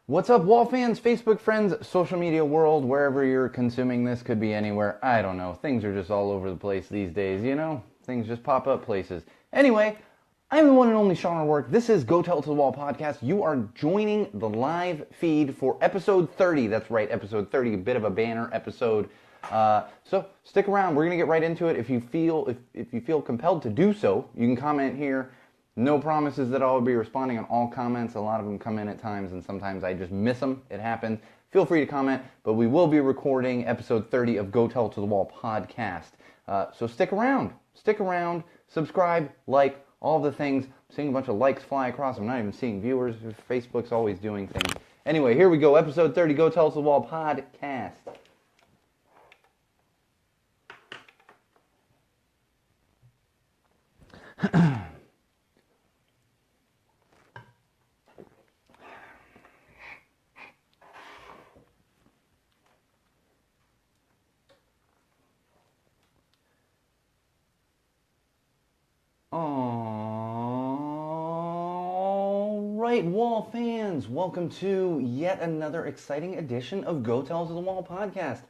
What's up, Wall fans, Facebook friends, social media world, wherever you're consuming this, could be anywhere. I don't know. Things are just all over the place these days, you know? Things just pop up places. Anyway, I'm the one and only Sean O'Rourke. This is Go Tell It to the Wall podcast. You are joining the live feed for episode 30. That's right, episode 30, a bit of a banner episode. So stick around. We're going to get right into it. If you feel compelled to do so, you can comment here. No promises that I'll be responding on all comments. A lot of them come in at times, and sometimes I just miss them. It happens. Feel free to comment, but we will be recording episode 30 of Go Tell It to the Wall podcast. So stick around. Stick around. Subscribe, like, all the things. I'm seeing a bunch of likes fly across. I'm not even seeing viewers. Facebook's always doing things. Anyway, here we go. Episode 30, Go Tell It to the Wall podcast. All right, Wall fans, welcome to yet another exciting edition of Go Tell It to the Wall podcast.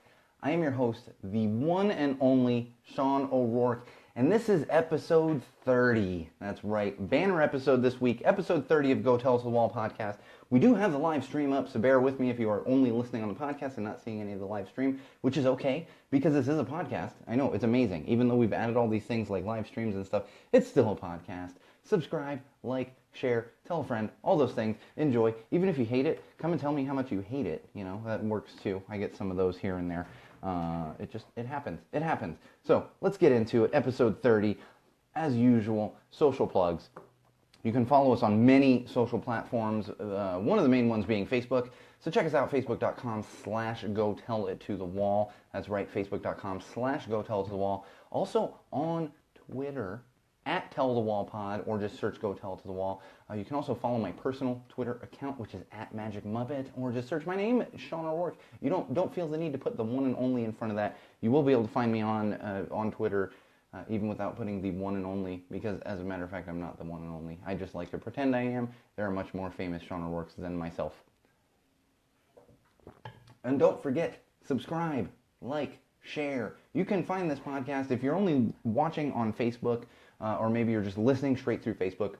I am your host, the one and only Sean O'Rourke, and this is episode 30. That's right, banner episode this week, episode 30 of Go Tell It to the Wall podcast. We do have the live stream up, so bear with me if you are only listening on the podcast and not seeing any of the live stream, which is okay, because this is a podcast. I know, it's amazing. Even though we've added all these things like live streams and stuff, it's still a podcast. Subscribe, like, share, tell a friend, all those things. Enjoy. Even if you hate it, come and tell me how much you hate it. You know, that works too. I get some of those here and there. It happens. It happens. So, let's get into it. Episode 30, as usual, social plugs. You can follow us on many social platforms, one of the main ones being Facebook. So check us out, facebook.com/GoTellItToTheWall. That's right, facebook.com/GoTellItToTheWall. Also on Twitter, @TellTheWallPod, or just search Go Tell It to the Wall. You can also follow my personal Twitter account, which is @MagicMuppet, or just search my name, Sean O'Rourke. You don't feel the need to put the one and only in front of that. You will be able to find me on Twitter, even without putting the one and only, because as a matter of fact, I'm not the one and only. I just like to pretend I am. There are much more famous Sean O'Rourkes than myself. And don't forget, subscribe, like, share. You can find this podcast if you're only watching on Facebook, or maybe you're just listening straight through Facebook.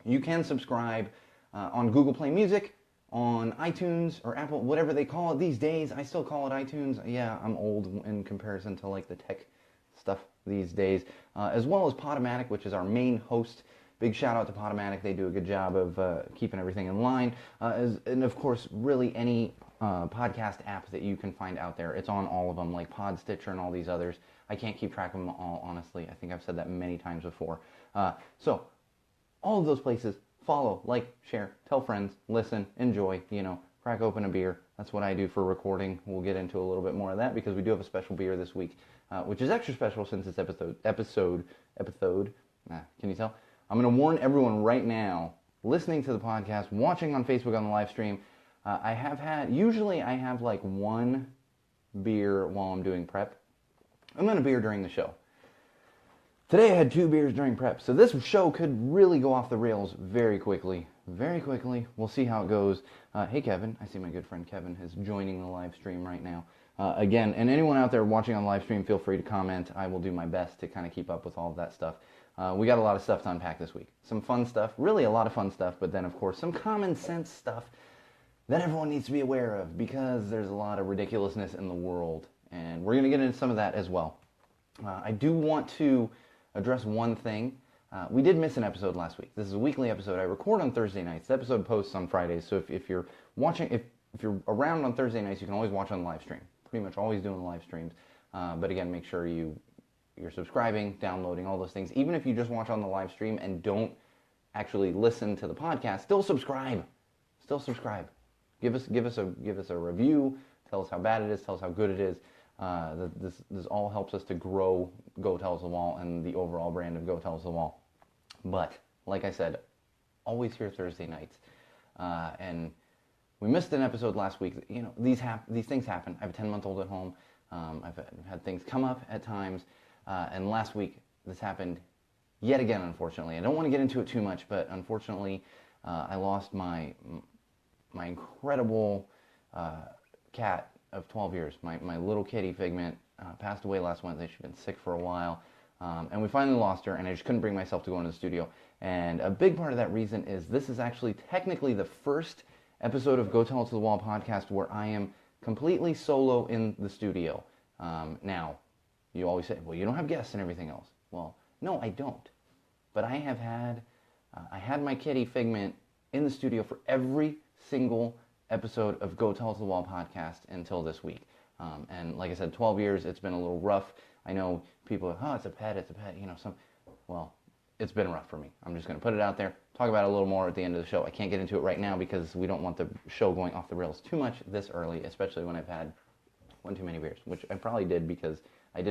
You can subscribe on Google Play Music, on iTunes, or Apple, whatever they call it these days. I still call it iTunes. Yeah, I'm old in comparison to like the tech stuff these days, as well as Podomatic, which is our main host. Big shout out to Podomatic. They do a good job of keeping everything in line. And of course, really any podcast app that you can find out there. It's on all of them, like Pod Stitcher and all these others. I can't keep track of them all, honestly. I think I've said that many times before. So all of those places, follow, like, share, tell friends, listen, enjoy, crack open a beer. That's what I do for recording. We'll get into a little bit more of that because we do have a special beer this week, which is extra special since it's episode. Can you tell? I'm going to warn everyone right now, listening to the podcast, watching on Facebook on the live stream, usually I have like one beer while I'm doing prep, and then a beer during the show. Today I had 2 beers during prep, so this show could really go off the rails very quickly. Very quickly. We'll see how it goes. Hey Kevin, I see my good friend Kevin is joining the live stream right now. Again, and anyone out there watching on the live stream, feel free to comment. I will do my best to kind of keep up with all of that stuff. We got a lot of stuff to unpack this week. Some fun stuff, really a lot of fun stuff, but then of course some common sense stuff that everyone needs to be aware of because there's a lot of ridiculousness in the world, and we're going to get into some of that as well. I do want to address one thing. We did miss an episode last week. This is a weekly episode. I record on Thursday nights. The episode posts on Fridays, so if you're watching, if you're around on Thursday nights, you can always watch on the live stream. Pretty much always doing the live streams. But again, make sure you're subscribing, downloading, all those things. Even if you just watch on the live stream and don't actually listen to the podcast, still subscribe. Still subscribe. Give us a review. Tell us how bad it is. Tell us how good it is. This all helps us to grow Go Tell It to the Wall and the overall brand of Go Tell It to the Wall. But like I said, always here Thursday nights, and we missed an episode last week. These things happen. I have a 10-month-old at home. I've had things come up at times, and last week this happened yet again. Unfortunately, I don't want to get into it too much, but unfortunately, I lost my my incredible cat of 12 years, my little kitty Figment, passed away last Wednesday. She's been sick for a while, and we finally lost her, and I just couldn't bring myself to go into the studio. And a big part of that reason is this is actually technically the first episode of Go Tell It to the Wall podcast where I am completely solo in the studio. Now, you always say, well, you don't have guests and everything else. Well, no, I don't. But I had my kitty Figment in the studio for every single episode of Go Tell It to the Wall podcast until this week. And like I said, 12 years, it's been a little rough. I know people are, oh, it's a pet, well, it's been rough for me. I'm just going to put it out there, talk about it a little more at the end of the show. I can't get into it right now because we don't want the show going off the rails too much this early, especially when I've had one too many beers, which I probably did because I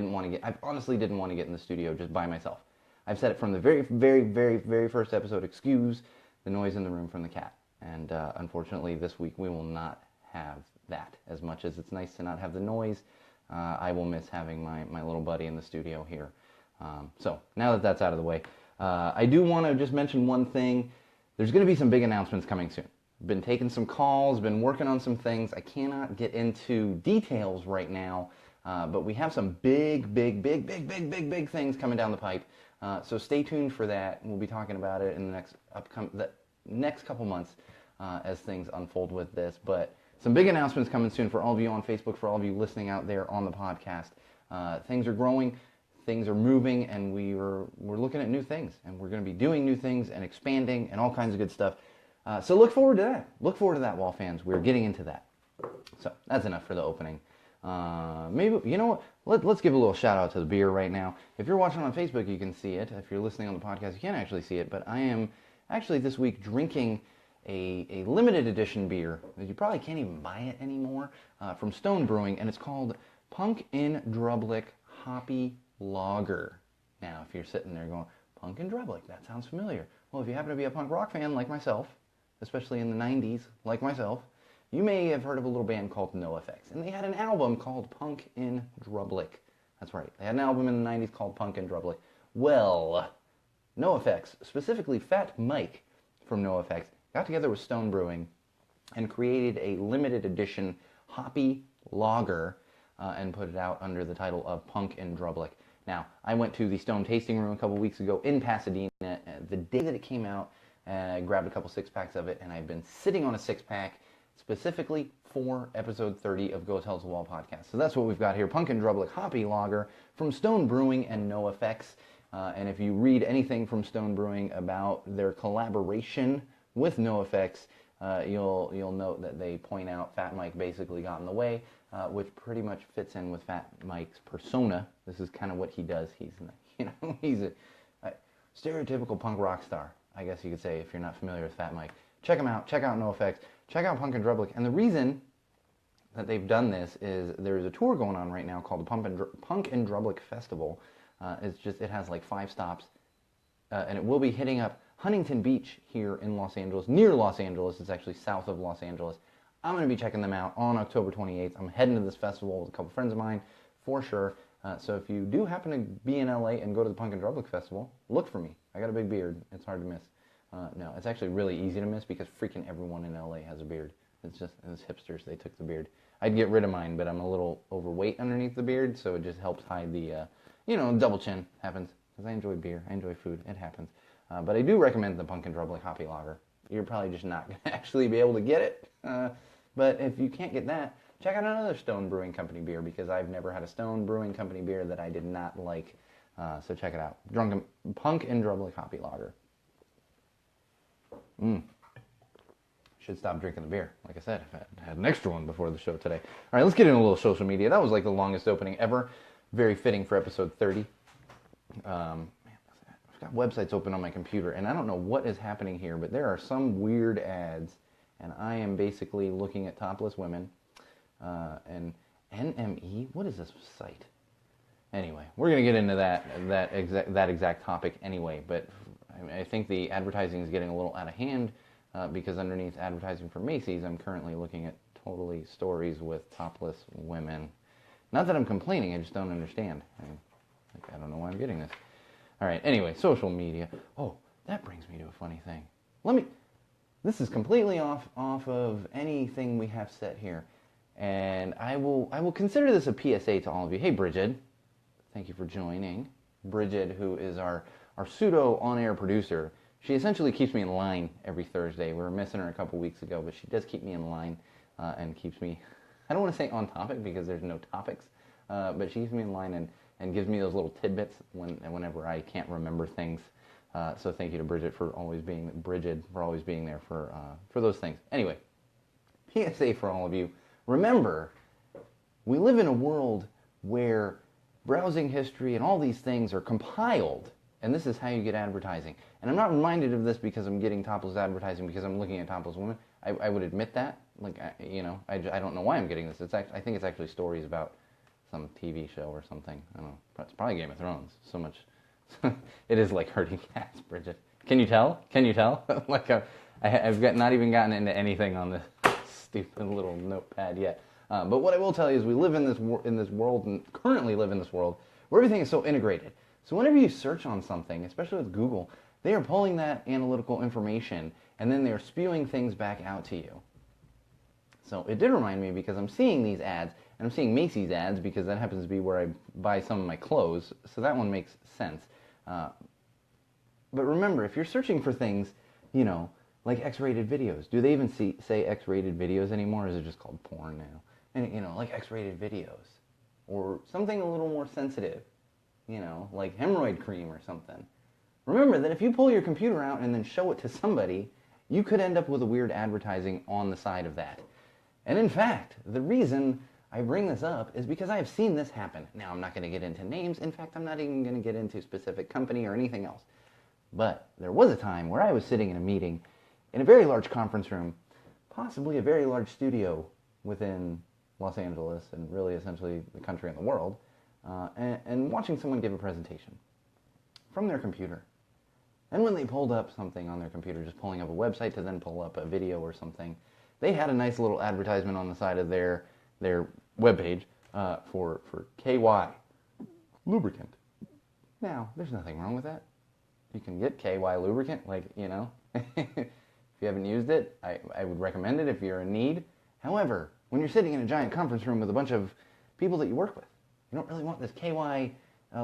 honestly didn't want to get in the studio just by myself. I've said it from the very, very, very, very first episode, excuse the noise in the room from the cat. And unfortunately, this week we will not have that. As much as it's nice to not have the noise, I will miss having my little buddy in the studio here. So now that that's out of the way, I do want to just mention one thing. There's going to be some big announcements coming soon. Been taking some calls, been working on some things. I cannot get into details right now, but we have some big things coming down the pipe. So stay tuned for that. We'll be talking about it in the next couple months as things unfold with this. But some big announcements coming soon for all of you on Facebook, for all of you listening out there on the podcast. Things are growing, things are moving, and we're looking at new things, and we're going to be doing new things and expanding and all kinds of good stuff. So look forward to that. Look forward to that, Wall fans. We're getting into that. So that's enough for the opening. Maybe, you know what, let's give a little shout out to the beer right now. If you're watching on Facebook, you can see it. If you're listening on the podcast, you can't actually see it, but I am actually this week drinking a limited edition beer that you probably can't even buy it anymore, from Stone Brewing, and it's called Punk in Drublic Hoppy Lager. Now, if you're sitting there going, Punk in Drublic, that sounds familiar. Well, if you happen to be a punk rock fan like myself, especially in the 90s like myself, you may have heard of a little band called NoFX, and they had an album called Punk in Drublic. That's right, they had an album in the 90s called Punk in Drublic. Well, NoFX, specifically Fat Mike from NoFX, got together with Stone Brewing and created a limited edition hoppy lager and put it out under the title of Punk in Drublic. Now, I went to the Stone Tasting Room a couple weeks ago in Pasadena. The day that it came out, I grabbed a couple six-packs of it, and I've been sitting on a six-pack specifically for episode 30 of Go Tell It to the Wall podcast. So that's what we've got here, Punk in Drublic Hoppy Lager from Stone Brewing and NoFX. And if you read anything from Stone Brewing about their collaboration with NoFX, you'll note that they point out Fat Mike basically got in the way, which pretty much fits in with Fat Mike's persona. This is kind of what he does. He's a stereotypical punk rock star, I guess you could say, if you're not familiar with Fat Mike. Check him out. Check out NoFX. Check out Punk in Drublic. And the reason that they've done this is there's a tour going on right now called the Punk in Drublic Festival. It has like 5 stops, and it will be hitting up Huntington Beach here in Los Angeles, near Los Angeles. It's actually south of Los Angeles. I'm going to be checking them out on October 28th. I'm heading to this festival with a couple friends of mine, for sure. So if you do happen to be in LA and go to the Punk in Drublic Festival, look for me. I got a big beard. It's hard to miss. No, it's actually really easy to miss because freaking everyone in LA has a beard. It's hipsters. They took the beard. I'd get rid of mine, but I'm a little overweight underneath the beard, so it just helps hide the, double chin happens. Because I enjoy beer. I enjoy food. It happens. But I do recommend the Punk in Drublic Hoppy Lager. You're probably just not going to actually be able to get it. But if you can't get that, check out another Stone Brewing Company beer, because I've never had a Stone Brewing Company beer that I did not like. So check it out. Punk in Drublic Hoppy Lager. Should stop drinking the beer. Like I said, I had an extra one before the show today. All right, let's get into a little social media. That was like the longest opening ever. Very fitting for episode 30. I've got websites open on my computer, and I don't know what is happening here, but there are some weird ads, and I am basically looking at topless women. And NME, what is this site? Anyway, we're going to get into that exact topic anyway, but I think the advertising is getting a little out of hand, because underneath advertising for Macy's, I'm currently looking at totally stories with topless women. Not that I'm complaining, I just don't understand. I don't know why I'm getting this. All right, anyway, social media. Oh, that brings me to a funny thing. This is completely off of anything we have set here. And I will consider this a PSA to all of you. Hey, Bridget, thank you for joining. Bridget, who is our pseudo on-air producer, she essentially keeps me in line every Thursday. We were missing her a couple weeks ago, but she does keep me in line and keeps me, I don't want to say on topic because there's no topics, but she keeps me in line and gives me those little tidbits whenever I can't remember things. So thank you to Bridget for always being there for those things. Anyway, PSA for all of you. Remember, we live in a world where browsing history and all these things are compiled, and this is how you get advertising. And I'm not reminded of this because I'm getting topless advertising because I'm looking at topless women. I would admit that. Like, I don't know why I'm getting this. I think it's actually stories about some TV show or something. I don't know. It's probably Game of Thrones. So much. It is like herding cats, Bridget. Can you tell? Like, I've not even gotten into anything on this stupid little notepad yet. But what I will tell you is we live in this world, and currently live in this world, where everything is so integrated. So whenever you search on something, especially with Google, they are pulling that analytical information, and then they're spewing things back out to you. So it did remind me because I'm seeing these ads, and I'm seeing Macy's ads because that happens to be where I buy some of my clothes, so that one makes sense. But remember, if you're searching for things, like X-rated videos, do they even say X-rated videos anymore, or is it just called porn now? And, like X-rated videos, or something a little more sensitive, like hemorrhoid cream or something. Remember that if you pull your computer out and then show it to somebody, you could end up with a weird advertising on the side of that. And in fact, the reason I bring this up is because I have seen this happen. Now, I'm not going to get into names. In fact, I'm not even going to get into specific company or anything else. But there was a time where I was sitting in a meeting in a very large conference room, possibly a very large studio within Los Angeles and really essentially the country and the world, and watching someone give a presentation from their computer. And when they pulled up something on their computer, just pulling up a website to then pull up a video or something, they had a nice little advertisement on the side of their webpage for KY lubricant. Now, there's nothing wrong with that. You can get KY lubricant, if you haven't used it, I would recommend it if you're in need. However, when you're sitting in a giant conference room with a bunch of people that you work with, you don't really want this KY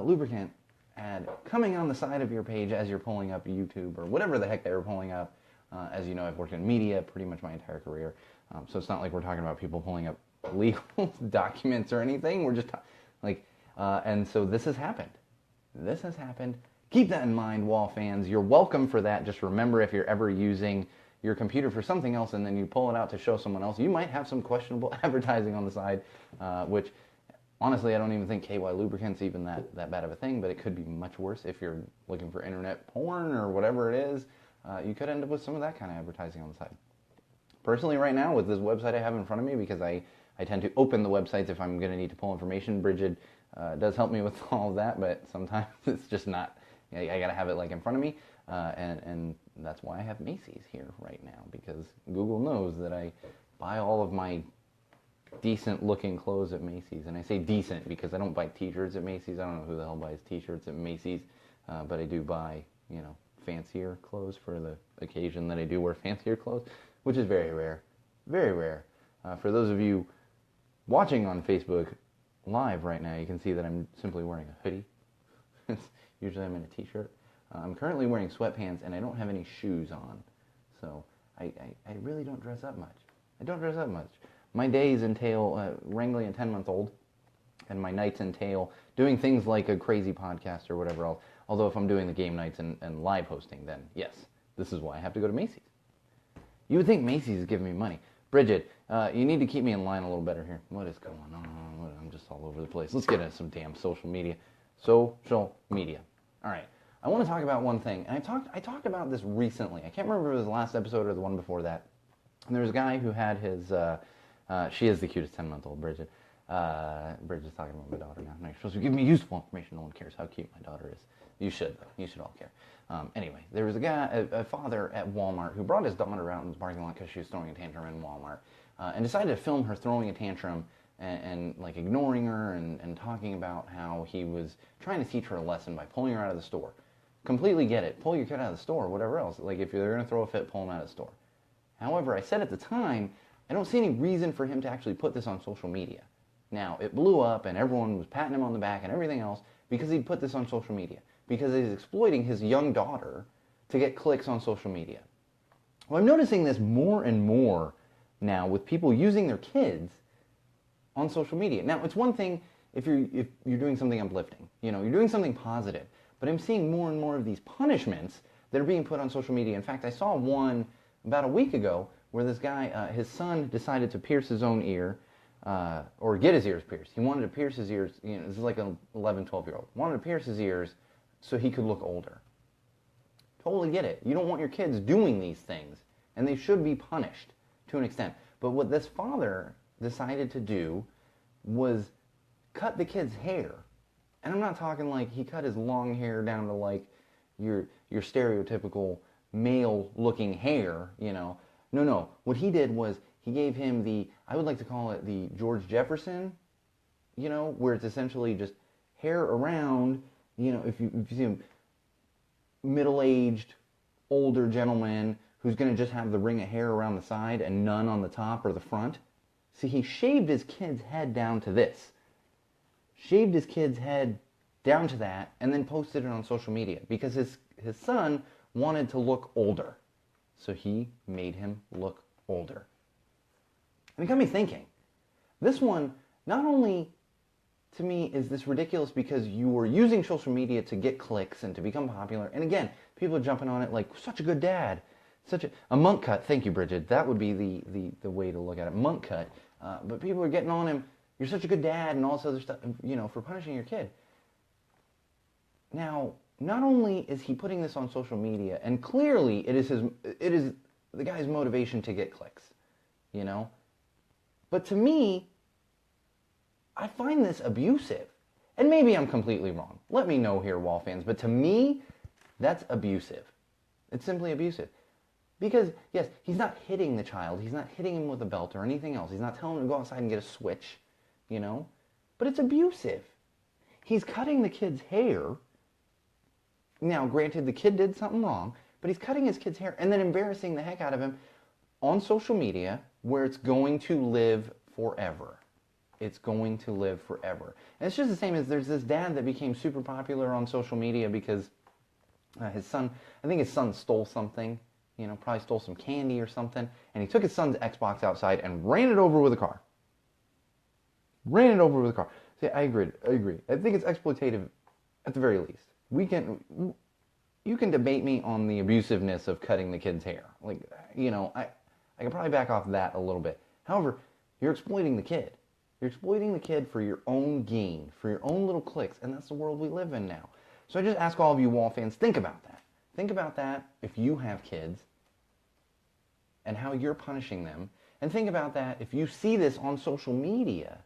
lubricant ad coming on the side of your page as you're pulling up YouTube or whatever the heck they were pulling up. As you know, I've worked in media pretty much my entire career, so it's not like we're talking about people pulling up legal documents or anything. We're just and so this has happened. This has happened. Keep that in mind, Wall fans. You're welcome for that. Just remember, if you're ever using your computer for something else and then you pull it out to show someone else, you might have some questionable advertising on the side, which honestly, I don't even think KY lubricant's even that bad of a thing, but it could be much worse if you're looking for internet porn or whatever it is. You could end up with some of that kind of advertising on the side. Personally, right now, with this website I have in front of me, because I tend to open the websites if I'm going to need to pull information, Bridget does help me with all of that, but sometimes it's just not, I got to have it in front of me, and that's why I have Macy's here right now, because Google knows that I buy all of my decent looking clothes at Macy's. And I say decent because I don't buy t-shirts at Macy's. I don't know who the hell buys t-shirts at Macy's, but I do buy, fancier clothes for the occasion that I do wear fancier clothes, which is very rare. Very rare. For those of you watching on Facebook Live right now, you can see that I'm simply wearing a hoodie. Usually I'm in a t-shirt. I'm currently wearing sweatpants and I don't have any shoes on. So I really don't dress up much. I don't dress up much. My days entail wrangling a 10-month-old, and my nights entail doing things like a crazy podcast or whatever else. Although if I'm doing the game nights and live hosting, then yes, this is why I have to go to Macy's. You would think Macy's is giving me money. Bridget, you need to keep me in line a little better here. What is going on? I'm just all over the place. Let's get into some damn social media. Social media. All right. I want to talk about one thing. And I talked about this recently. I can't remember if it was the last episode or the one before that. And there was a guy who had his... she is the cutest 10-month-old, Bridget. Bridget's talking about my daughter now. No, you're supposed to give me useful information. No one cares how cute my daughter is. You should, though. You should all care. Anyway, there was a father at Walmart who brought his daughter out in the parking lot because she was throwing a tantrum in Walmart, and decided to film her throwing a tantrum and ignoring her and talking about how he was trying to teach her a lesson by pulling her out of the store. Completely get it. Pull your kid out of the store, whatever else. Like, if they're going to throw a fit, pull them out of the store. However, I said at the time, I don't see any reason for him to actually put this on social media. Now, it blew up and everyone was patting him on the back and everything else because he put this on social media, because he's exploiting his young daughter to get clicks on social media. Well, I'm noticing this more and more now with people using their kids on social media. Now, it's one thing if you're doing something uplifting, you're doing something positive, but I'm seeing more and more of these punishments that are being put on social media. In fact, I saw one about a week ago where this guy, his son decided to pierce his own ear, or get his ears pierced. He wanted to pierce his ears, this is like an 11, 12-year-old, wanted to pierce his ears so he could look older. Totally get it. You don't want your kids doing these things, and they should be punished to an extent. But what this father decided to do was cut the kid's hair. And I'm not talking like he cut his long hair down to like your stereotypical male-looking hair, No. What he did was he gave him I would like to call it the George Jefferson, where it's essentially just hair around, if you see him, middle-aged, older gentleman who's going to just have the ring of hair around the side and none on the top or the front. See, he shaved his kid's head down to this. Shaved his kid's head down to that and then posted it on social media because his son wanted to look older. So he made him look older. And it got me thinking. This one, not only to me is this ridiculous because you are using social media to get clicks and to become popular. And again, people are jumping on it like, such a good dad. Such a monk cut. Thank you, Bridget. That would be the way to look at it. Monk cut. But people are getting on him. You're such a good dad and all this other stuff, for punishing your kid. Now, not only is he putting this on social media, and clearly it is the guy's motivation to get clicks, But to me, I find this abusive. And maybe I'm completely wrong. Let me know here, Wall fans. But to me, that's abusive. It's simply abusive. Because, yes, he's not hitting the child. He's not hitting him with a belt or anything else. He's not telling him to go outside and get a switch, But it's abusive. He's cutting the kid's hair. Now, granted, the kid did something wrong, but he's cutting his kid's hair and then embarrassing the heck out of him on social media where it's going to live forever. It's going to live forever. And it's just the same as there's this dad that became super popular on social media because I think his son stole something, probably stole some candy or something, and he took his son's Xbox outside and ran it over with a car. See, I agree. I think it's exploitative at the very least. You can debate me on the abusiveness of cutting the kid's hair. I can probably back off that a little bit. However, you're exploiting the kid. You're exploiting the kid for your own gain, for your own little clicks, and that's the world we live in now. So I just ask all of you Wall fans, think about that. Think about that if you have kids and how you're punishing them. And think about that if you see this on social media.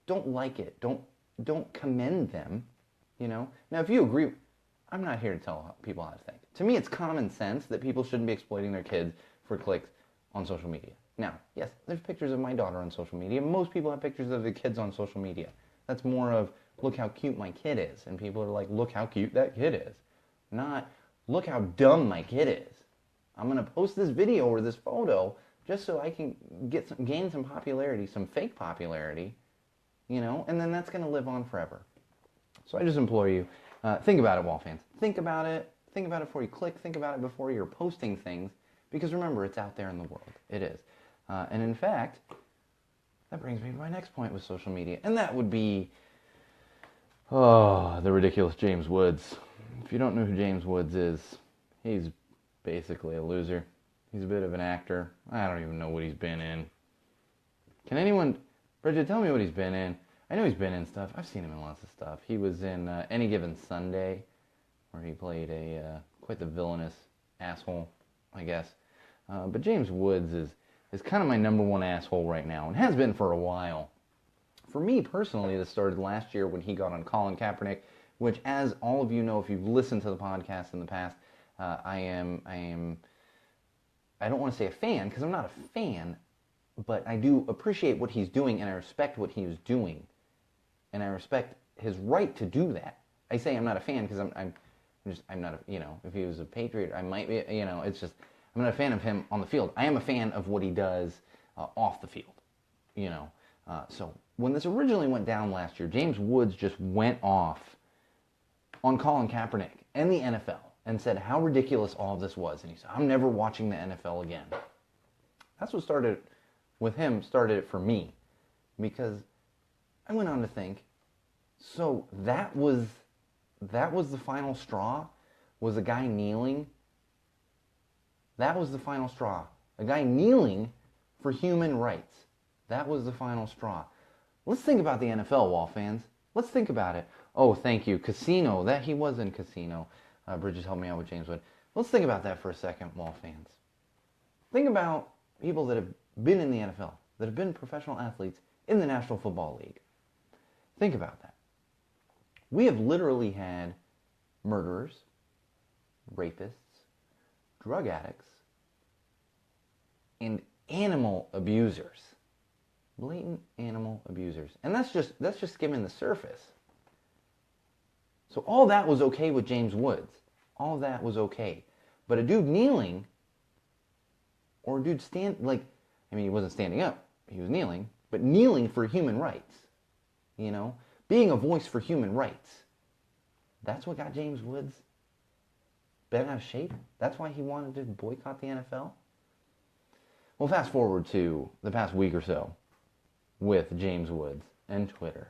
Don't like it. Don't commend them, Now, if you agree, I'm not here to tell people how to think. To me, it's common sense that people shouldn't be exploiting their kids for clicks on social media. Now, yes, there's pictures of my daughter on social media. Most people have pictures of their kids on social media. That's more of, look how cute my kid is. And people are like, look how cute that kid is. Not, look how dumb my kid is. I'm going to post this video or this photo just so I can gain some popularity, some fake popularity, and then that's going to live on forever. So I just implore you, think about it, Wall fans. Think about it. Think about it before you click. Think about it before you're posting things. Because remember, it's out there in the world. It is. And in fact, that brings me to my next point with social media. And that would be, the ridiculous James Woods. If you don't know who James Woods is, he's basically a loser. He's a bit of an actor. I don't even know what he's been in. Can anyone, Bridget, tell me what he's been in? I know he's been in stuff. I've seen him in lots of stuff. He was in Any Given Sunday, where he played quite the villainous asshole, I guess. But James Woods is kind of my number one asshole right now, and has been for a while. For me personally, this started last year when he got on Colin Kaepernick, which, as all of you know, if you've listened to the podcast in the past, I don't want to say a fan, because I'm not a fan, but I do appreciate what he's doing, and I respect what he was doing, and I respect his right to do that. I say I'm not a fan because I'm not a, if he was a patriot, I might be, it's just, I'm not a fan of him on the field. I am a fan of what he does off the field. So when this originally went down last year, James Woods just went off on Colin Kaepernick and the NFL and said how ridiculous all of this was. And he said, I'm never watching the NFL again. That's what started with him, started it for me. Because I went on to think, so that was the final straw? Was a guy kneeling? That was the final straw. A guy kneeling for human rights. That was the final straw. Let's think about the NFL, Wall fans. Let's think about it. Oh, thank you. Casino. That he was in Casino. Bridges helped me out with James Wood. Let's think about that for a second, Wall fans. Think about people that have been in the NFL, that have been professional athletes in the National Football League. Think about that. We have literally had murderers, rapists, drug addicts, and animal abusers. Blatant animal abusers. And that's just skimming the surface. So all that was okay with James Woods. All that was okay. But a dude kneeling, or a dude he wasn't standing up, he was kneeling, but kneeling for human rights. Being a voice for human rights. That's what got James Woods bent out of shape? That's why he wanted to boycott the NFL? Well, fast forward to the past week or so with James Woods and Twitter.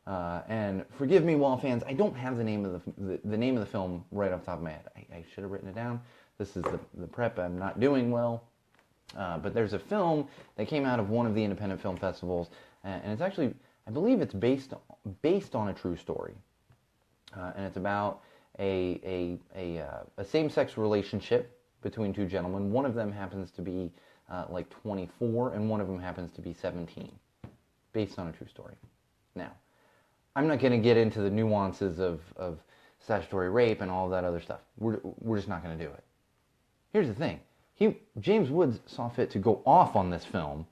And forgive me, Wall fans, I don't have the name of the name of the film right off the top of my head. I should have written it down. This is the prep. I'm not doing well. But there's a film that came out of one of the independent film festivals, and it's actually, I believe it's based on a true story. And it's about a same-sex relationship between two gentlemen. One of them happens to be 24, and one of them happens to be 17, based on a true story. Now, I'm not going to get into the nuances of statutory rape and all that other stuff. We're just not going to do it. Here's the thing. James Woods saw fit to go off on this film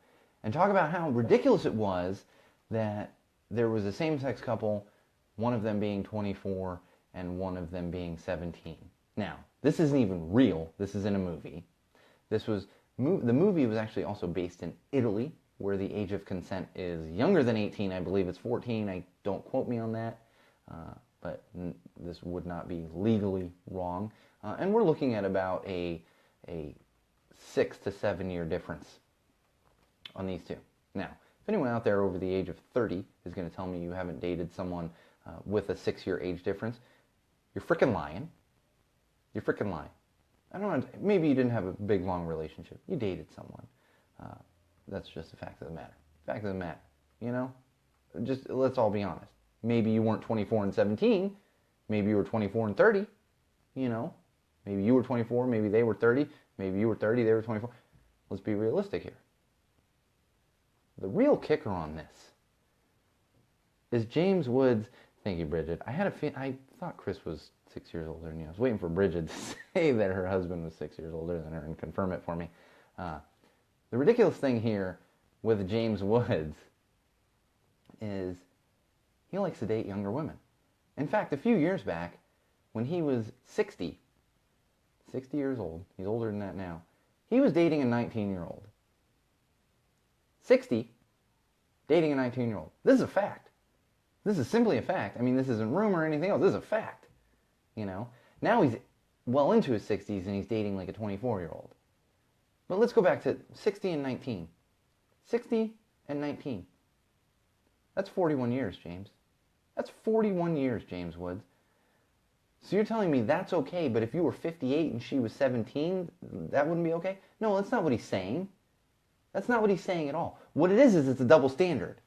and talk about how ridiculous it was that there was a same-sex couple, one of them being 24 and one of them being 17. Now, this isn't even real. This is in a movie. The movie was actually also based in Italy, where the age of consent is younger than 18. I believe it's 14. Don't quote me on that, but this would not be legally wrong. And we're looking at about a 6 to 7 year difference on these two. Now, if anyone out there over the age of 30 is going to tell me you haven't dated someone with a 6-year age difference, you're freaking lying. You're freaking lying. I don't know, maybe you didn't have a big, long relationship. You dated someone. That's just a fact of the matter. Fact of the matter, Just let's all be honest. Maybe you weren't 24 and 17. Maybe you were 24 and 30, Maybe you were 24, maybe they were 30. Maybe you were 30, they were 24. Let's be realistic here. The real kicker on this is James Woods. Thank you, Bridget. I thought Chris was 6 years older than you. I was waiting for Bridget to say that her husband was 6 years older than her and confirm it for me. The ridiculous thing here with James Woods is he likes to date younger women. In fact, a few years back, when he was 60 years old, he's older than that now, he was dating a 19-year-old. 60, dating a 19-year-old. This is a fact. This is simply a fact. I mean, this isn't rumor or anything else. This is a fact. Now he's well into his 60s and he's dating like a 24-year-old. But let's go back to 60 and 19. 60 and 19. That's 41 years, James. That's 41 years, James Woods. So you're telling me that's okay, but if you were 58 and she was 17, that wouldn't be okay? No, that's not what he's saying. That's not what he's saying at all. What it is it's a double standard.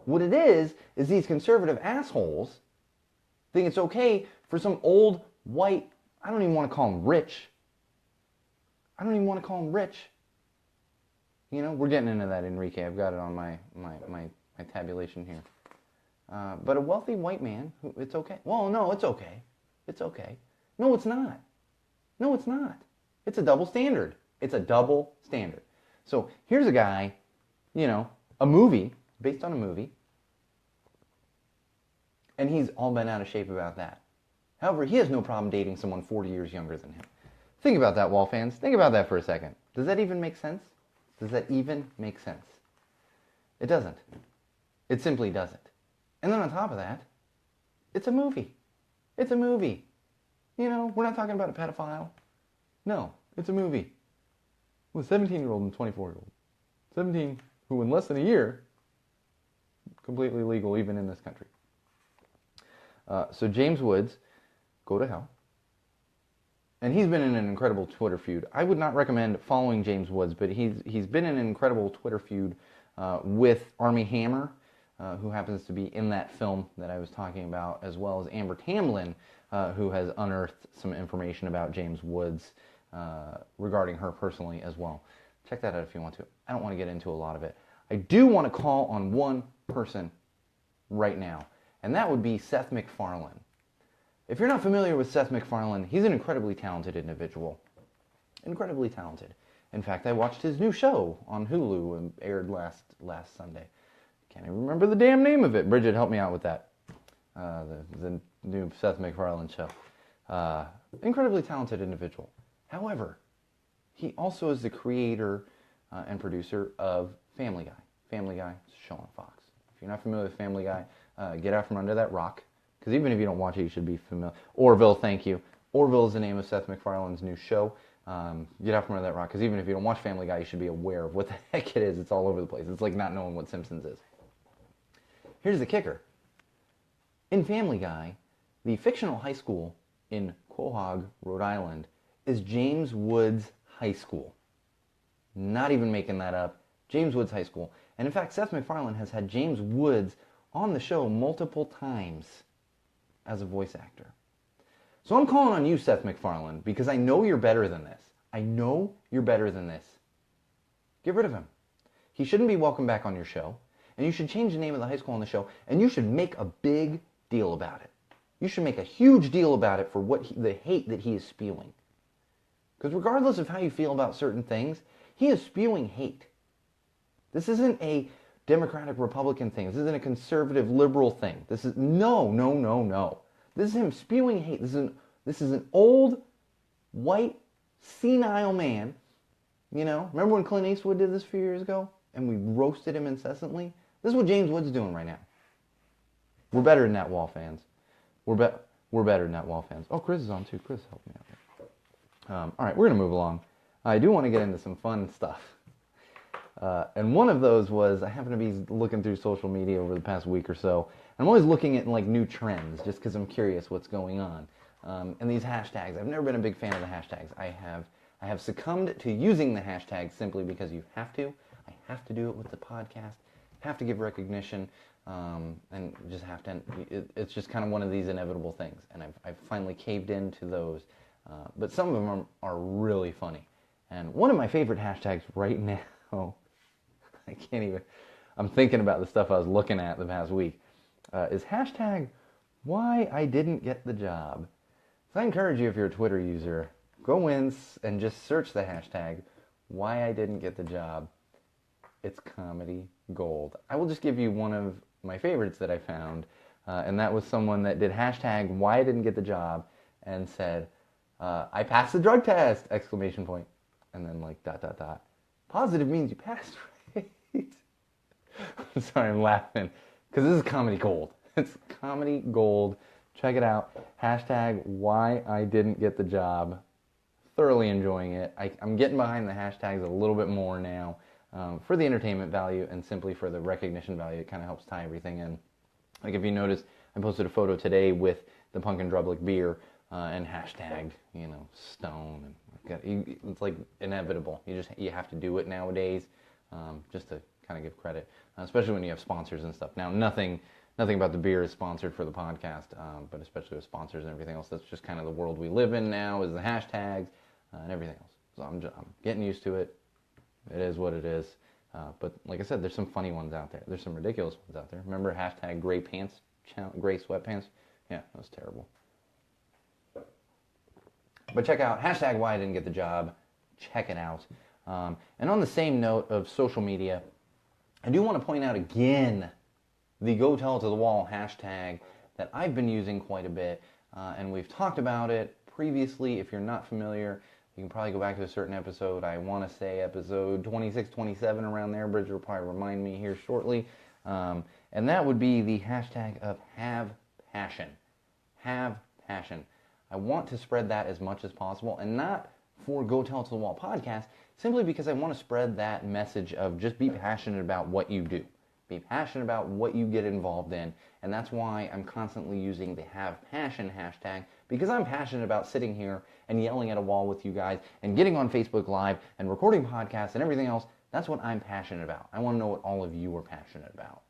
What it is these conservative assholes think it's okay for some old, white, I don't even want to call him rich. We're getting into that, Enrique. I've got it on my tabulation here. But a wealthy white man, it's okay. Well, no, it's okay. It's okay. No, it's not. No, it's not. It's a double standard. It's a double standard. So here's a guy, a movie, based on a movie, and he's all bent out of shape about that. However, he has no problem dating someone 40 years younger than him. Think about that, Wall fans. Think about that for a second. Does that even make sense? Does that even make sense? It doesn't. It simply doesn't. And then on top of that, it's a movie. It's a movie. You know, we're not talking about a pedophile. No, it's a movie. With a 17-year-old and 24-year-old. 17, who in less than a year, completely legal even in this country. So James Woods, go to hell. And he's been in an incredible Twitter feud. I would not recommend following James Woods, but he's been in an incredible Twitter feud with Armie Hammer, who happens to be in that film that I was talking about, as well as Amber Tamblyn, who has unearthed some information about James Woods regarding her personally as well. Check that out if you want to. I don't want to get into a lot of it. I do want to call on one person right now, and that would be Seth MacFarlane. If you're not familiar with Seth MacFarlane, he's an incredibly talented individual. Incredibly talented. In fact, I watched his new show on Hulu and aired last Sunday. Can't even remember the damn name of it. Bridget, help me out with that. The new Seth MacFarlane show. Incredibly talented individual. However, he also is the creator and producer of Family Guy. Family Guy is a show on Fox. If you're not familiar with Family Guy, get out from under that rock. Because even if you don't watch it, you should be familiar. Orville, thank you. Orville is the name of Seth MacFarlane's new show. Get out from under that rock. Because even if you don't watch Family Guy, you should be aware of what the heck it is. It's all over the place. It's like not knowing what Simpsons is. Here's the kicker. In Family Guy, the fictional high school in Quahog, Rhode Island, is James Woods High School. Not even making that up. James Woods High School. And in fact, Seth MacFarlane has had James Woods on the show multiple times as a voice actor. So I'm calling on you, Seth MacFarlane, because I know you're better than this. I know you're better than this. Get rid of him. He shouldn't be welcome back on your show. And you should change the name of the high school on the show. And you should make a big deal about it. You should make a huge deal about it for the hate that he is spewing. Because regardless of how you feel about certain things, he is spewing hate. This isn't a Democratic Republican thing. This isn't a conservative liberal thing. This is no. This is him spewing hate. This is an old white senile man. You know, remember when Clint Eastwood did this a few years ago and we roasted him incessantly? This is what James Woods is doing right now. We're better than that, Wall fans. We're better than that, Wall fans. Oh, Chris is on too. Chris, help me out here. All right, we're gonna move along. I do want to get into some fun stuff. And one of those was, I happen to be looking through social media over the past week or so. I'm always looking at like new trends just because I'm curious what's going on. And these hashtags, I've never been a big fan of the hashtags. I have succumbed to using the hashtags simply because you have to. I have to do it with the podcast. Have to give recognition. And just have to. It's just kind of one of these inevitable things. And I've finally caved into those. But some of them are really funny. And one of my favorite hashtags right now, I can't even, I'm thinking about the stuff I was looking at the past week, is hashtag why I didn't get the job. So I encourage you, if you're a Twitter user, go in and just search the hashtag why I didn't get the job. It's comedy gold. I will just give you one of my favorites that I found, and that was someone that did hashtag why I didn't get the job and said, I passed the drug test, exclamation point, and then like ... Positive means you passed, right? I'm sorry, I'm laughing because this is comedy gold. It's comedy gold. Check it out. Hashtag why I didn't get the job. Thoroughly enjoying it. I'm getting behind the hashtags a little bit more now for the entertainment value and simply for the recognition value. It kind of helps tie everything in. Like if you notice, I posted a photo today with the Pumpkin Drublic beer and hashtagged, Stone. And it's like inevitable. You have to do it nowadays just to kind of give credit, especially when you have sponsors and stuff. Now, nothing about the beer is sponsored for the podcast, but especially with sponsors and everything else. That's just kind of the world we live in now, is the hashtags and everything else. So I'm getting used to it. It is what it is. But like I said, there's some funny ones out there. There's some ridiculous ones out there. Remember hashtag gray pants, gray sweatpants? Yeah, that was terrible. But check out hashtag why I didn't get the job. Check it out. And on the same note of social media, I do want to point out again the Go Tell It to the Wall hashtag that I've been using quite a bit. And we've talked about it previously. If you're not familiar You can probably go back to a certain episode. I want to say episode 26, 27, around there. Bridget will probably remind me here shortly. And that would be the hashtag of have passion. Have passion. I want to spread that as much as possible, and not for Go Tell It to the Wall podcast, simply because I want to spread that message of just be passionate about what you do. Be passionate about what you get involved in, and that's why I'm constantly using the Have Passion hashtag, because I'm passionate about sitting here and yelling at a wall with you guys and getting on Facebook Live and recording podcasts and everything else. That's what I'm passionate about. I want to know what all of you are passionate about.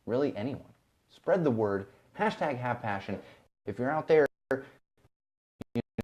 Really, anyone. Spread the word. Hashtag Have Passion. If you're out there